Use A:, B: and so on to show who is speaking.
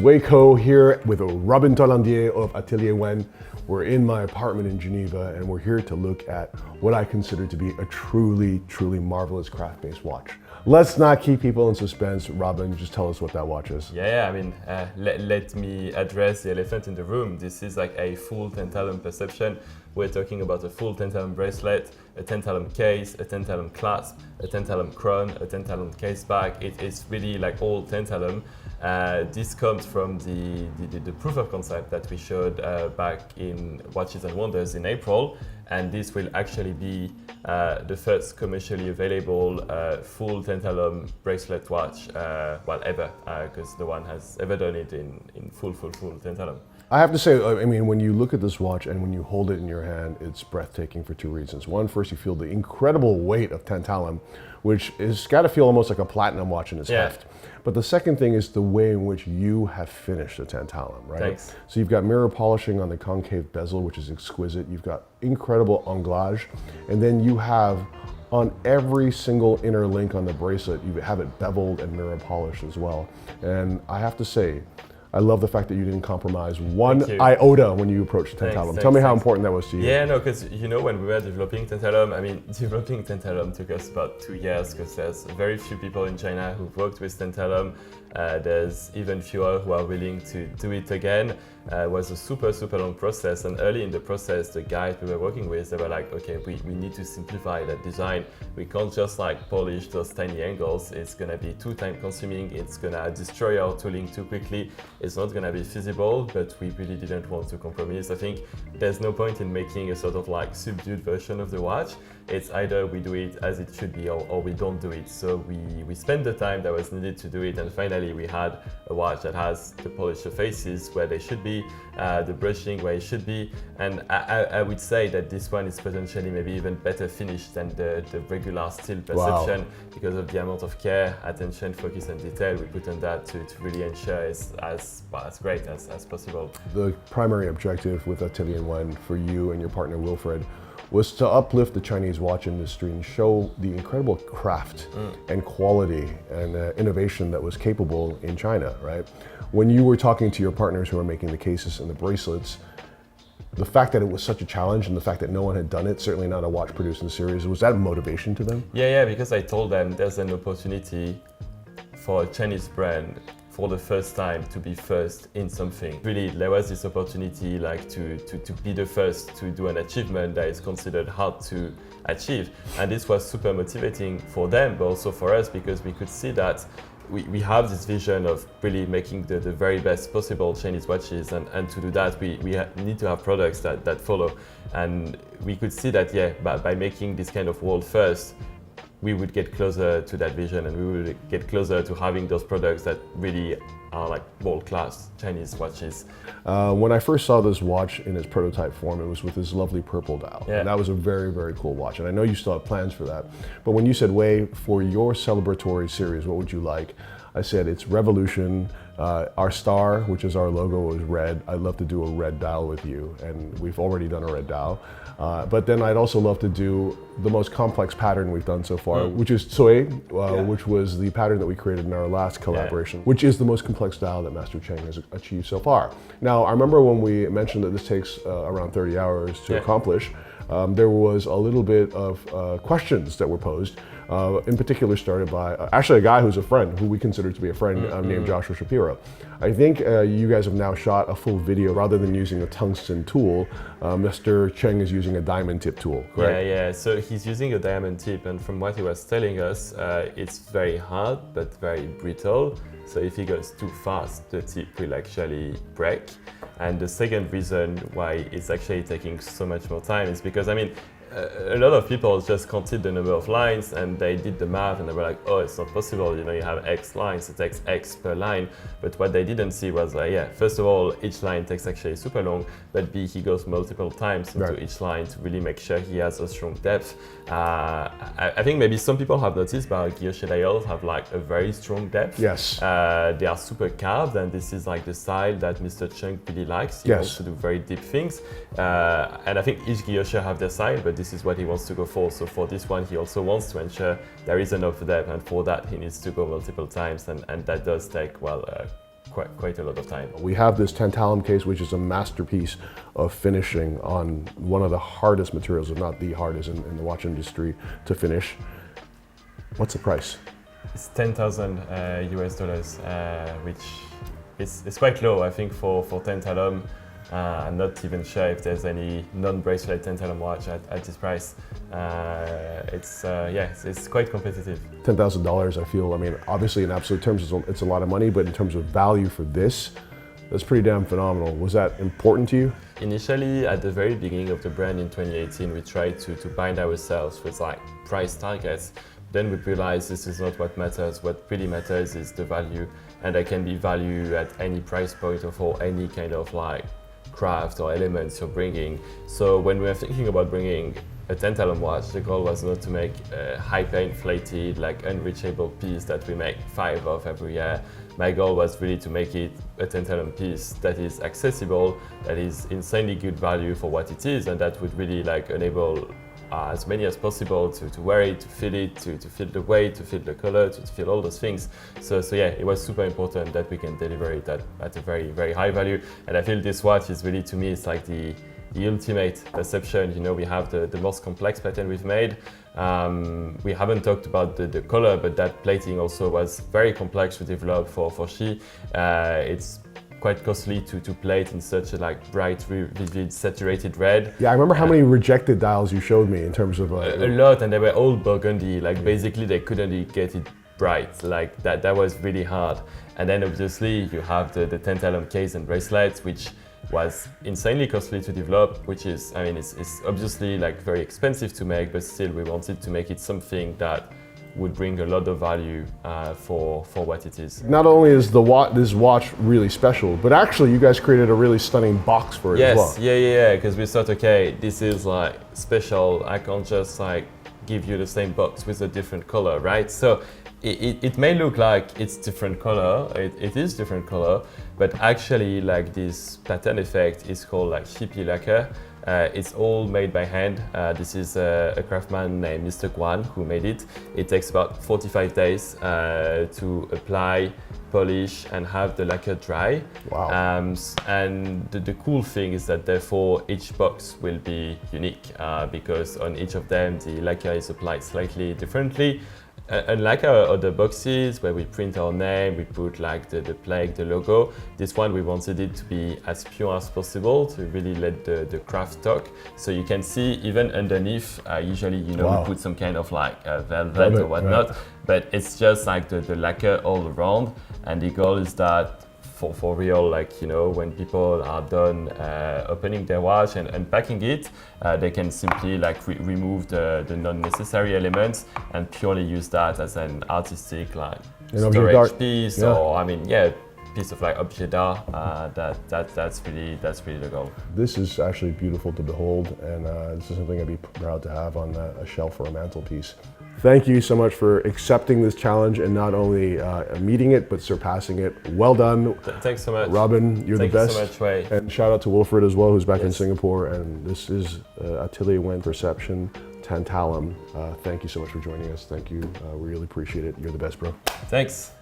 A: Waco here with Robin Tollandier of Atelier Wen. We're in my apartment in Geneva and we're here to look at what I consider to be a truly marvelous craft-based watch. Let's not keep people in suspense. Robin, just tell us what that watch is.
B: Yeah, I mean, let me address the elephant in the room. This is like a full tantalum perception. We're talking about a full tantalum bracelet, a tantalum case, a tantalum clasp, a tantalum crown, a tantalum caseback. It's really like all tantalum. This comes from the proof of concept that we showed back in Watches and Wonders in April, and this will actually be the first commercially available full tantalum bracelet watch, well, ever, because no one has ever done it in full tantalum.
A: I have to say, I mean, when you look at this watch and when you hold it in your hand, it's breathtaking for two reasons. One, first, you feel the incredible weight of tantalum, which has got to feel almost like a platinum watch in its heft. But the second thing is the way in which you have finished the tantalum, right?
B: Thanks.
A: So you've got mirror polishing on the concave bezel, which is exquisite. You've got incredible anglage. And then you have on every single inner link on the bracelet, you have it beveled and mirror polished as well. And I have to say, I love the fact that you didn't compromise one iota when you approached tantalum. Tell me how important that was to you.
B: Yeah, no, because you know, when we were developing tantalum, I mean, developing tantalum took us about 2 years because there's very few people in China who've worked with tantalum. There's even fewer who are willing to do it again. It was a super long process, and early in the process, the guys we were working with, they were like, okay, we need to simplify that design. We can't just like polish those tiny angles. It's gonna be too time consuming. It's gonna destroy our tooling too quickly. It's not gonna be feasible, but we really didn't want to compromise. I think there's no point in making a sort of like subdued version of the watch. It's either we do it as it should be or we don't do it. So we spent the time that was needed to do it, and finally we had a watch that has the polished surfaces where they should be, the brushing where it should be, and I would say that this one is potentially maybe even better finished than the regular steel perception because of the amount of care, attention, focus and detail we put on that to really ensure it's as great as possible.
A: The primary objective with Atelier Wen for you and your partner Wilfred was to uplift the Chinese watch industry and show the incredible craft and quality and innovation that was capable in China, right? When you were talking to your partners who were making the cases and the bracelets, the fact that it was such a challenge and the fact that no one had done it, certainly not a watch produced in series, was that a motivation to them?
B: Yeah, because I told them there's an opportunity for a Chinese brand for the first time to be first in something. Really, there was this opportunity like to be the first to do an achievement that is considered hard to achieve. And this was super motivating for them, but also for us, because we could see that we have this vision of really making the very best possible Chinese watches, and to do that we need to have products that follow. And we could see that, yeah, by making this kind of world first, we would get closer to that vision, and we would get closer to having those products that really are like world-class Chinese watches.
A: When I first saw this watch in its prototype form, it was with this lovely purple dial.
B: Yeah.
A: And that was a very cool watch. And I know you still have plans for that. But when you said, Wei, for your celebratory series, what would you like? I said, it's Revolution. Our star, which is our logo, is red. I'd love to do a red dial with you. And we've already done a red dial. But then I'd also love to do the most complex pattern we've done so far, which is Tsui, which was the pattern that we created in our last collaboration, which is the most complex dial that Master Cheng has achieved so far. Now, I remember when we mentioned that this takes around 30 hours to accomplish, there was a little bit of questions that were posed, in particular started by actually a guy who's a friend, who we consider to be a friend, named Joshua Shapiro. I think you guys have now shot a full video. Rather than using a tungsten tool, Mr. Cheng is using a diamond tip tool, correct?
B: Yeah, so he's using a diamond tip, and from what he was telling us, it's very hard but very brittle. So if he goes too fast, the tip will actually break. And the second reason why it's actually taking so much more time is because, I mean, a lot of people just counted the number of lines and they did the math and they were like, oh, it's not possible, you know, you have X lines, it takes X per line. But what they didn't see was like, yeah, first of all, each line takes actually super long, but B, he goes multiple times into each line to really make sure he has a strong depth. I think maybe some people have noticed, but guilloche dials have like a very strong depth.
A: Yes.
B: They are super carved, and this is like the style that Mr. Cheng really likes. He wants to do very deep things. And I think each guilloche have their style, but this is what he wants to go for. So for this one, he also wants to ensure there is enough depth, and for that he needs to go multiple times, and that does take, well, quite a lot of time.
A: We have this tantalum case, which is a masterpiece of finishing on one of the hardest materials, if not the hardest in the watch industry to finish. What's the price?
B: It's 10,000 US dollars, which is quite low, I think, for tantalum. I'm not even sure if there's any non-bracelet tantalum watch at this price. It's quite competitive.
A: $10,000, I feel, I mean, obviously in absolute terms, it's a lot of money, but in terms of value for this, that's pretty damn phenomenal. Was that important to you?
B: Initially, at the very beginning of the brand in 2018, we tried to bind ourselves with like price targets. Then we realized this is not what matters. What really matters is the value, and there can be value at any price point or for any kind of like craft or elements you're bringing. So when we were thinking about bringing a tantalum watch, the goal was not to make a hyper-inflated, like unreachable piece that we make 5 of every year. My goal was really to make it a tantalum piece that is accessible, that is insanely good value for what it is, and that would really like enable as many as possible to wear it, to feel it, to feel the weight, to feel the color, to feel all those things. So yeah, it was super important that we can deliver it at a very, very high value. And I feel this watch is really, to me, it's like the ultimate perception. You know, we have the most complex pattern we've made. We haven't talked about the color, but that plating also was very complex to develop for Xi. It's quite costly to plate in such a like bright, vivid, saturated red.
A: Yeah, I remember how many rejected dials you showed me in terms of
B: a lot, and they were all burgundy. Like basically, they couldn't get it bright. Like that was really hard. And then obviously you have the tantalum case and bracelets, which was insanely costly to develop, which is, I mean, it's obviously like very expensive to make, but still we wanted to make it something that would bring a lot of value for what it is.
A: Not only is this watch really special, but actually you guys created a really stunning box for it as well.
B: Yeah, because we thought, okay, this is like special. I can't just like give you the same box with a different color, right? So it may look like it's different color, it is different color, but actually like this pattern effect is called like hippie lacquer. It's all made by hand. This is a craftsman named Mr. Guan who made it. It takes about 45 days to apply, polish, and have the lacquer dry.
A: Wow.
B: And the cool thing is that therefore each box will be unique because on each of them the lacquer is applied slightly differently. Unlike our other boxes where we print our name, we put like the plaque, the logo, this one we wanted it to be as pure as possible to really let the craft talk. So you can see even underneath, usually, you know, we put some kind of like velvet or whatnot, right. But it's just like the lacquer all around. And the goal is that for real, like, you know, when people are done opening their watch and unpacking it, they can simply like remove the non-necessary elements and purely use that as an artistic like storage piece, or I mean, piece of like objet d'art. That's really the goal.
A: This is actually beautiful to behold, and this is something I'd be proud to have on a shelf or a mantelpiece. Thank you so much for accepting this challenge and not only meeting it, but surpassing it. Well done.
B: Thanks so much.
A: Robin, you're the best.
B: Thank you so much, Wei.
A: And shout out to Wilfred as well, who's back in Singapore. And this is Atelier Wen Perception Tantalum. Thank you so much for joining us. Thank you. We really appreciate it. You're the best, bro.
B: Thanks.